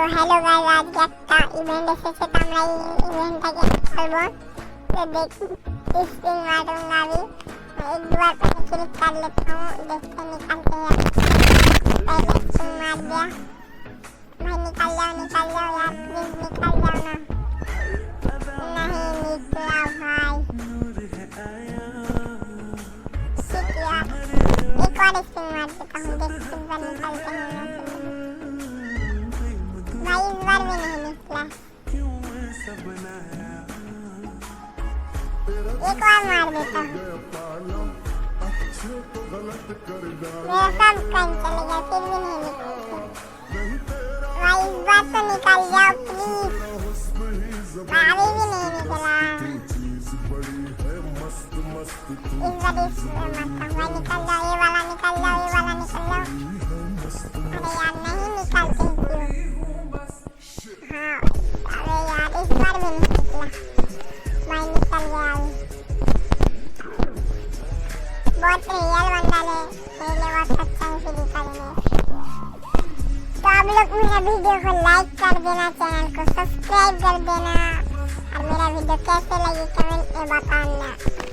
তো hello guys, আজকে একটা ইভেন্ট এসেছে, তো আমরা এই ইভেন্টটাকে খেলবো। तो देख स्पिन मारूंगा अभी, एक बार पे क्लिक कर लेता हूँ, देखते निकलते हैं। पहले स्पिन मार दिया भाई, निकल जाओ यार प्लीज, निकल जाओ ना। नहीं निकला भाई, शिट यार, एक और स्पिन मार देता हूँ, देखते हैं निकलते हैं भाई। इस बार भी नहीं निकला, एक और मार देता हूँ। मेरा सब कहीं चले गया, फिर भी नहीं निकला भाई। इस बार तो निकल जाओ प्लीज, अभी भी नहीं निकला। इस बार इसमें मत भाई, निकल जाओ, ये वाला निकल जाओ, ये वाला निकल जाओ। अरे यार नहीं निकलते क्यों? हाँ अरे यार इस बार भी नहीं निकला भाई, निकल गया अभी। बहुत रियल बंदा है, पहले बहुत अच्छा है फिजिकल में। तो आप लोग मेरा वीडियो को लाइक कर देना, चैनल को सब्सक्राइब कर देना, और मेरा वीडियो कैसे लगी कमेंट में बताना।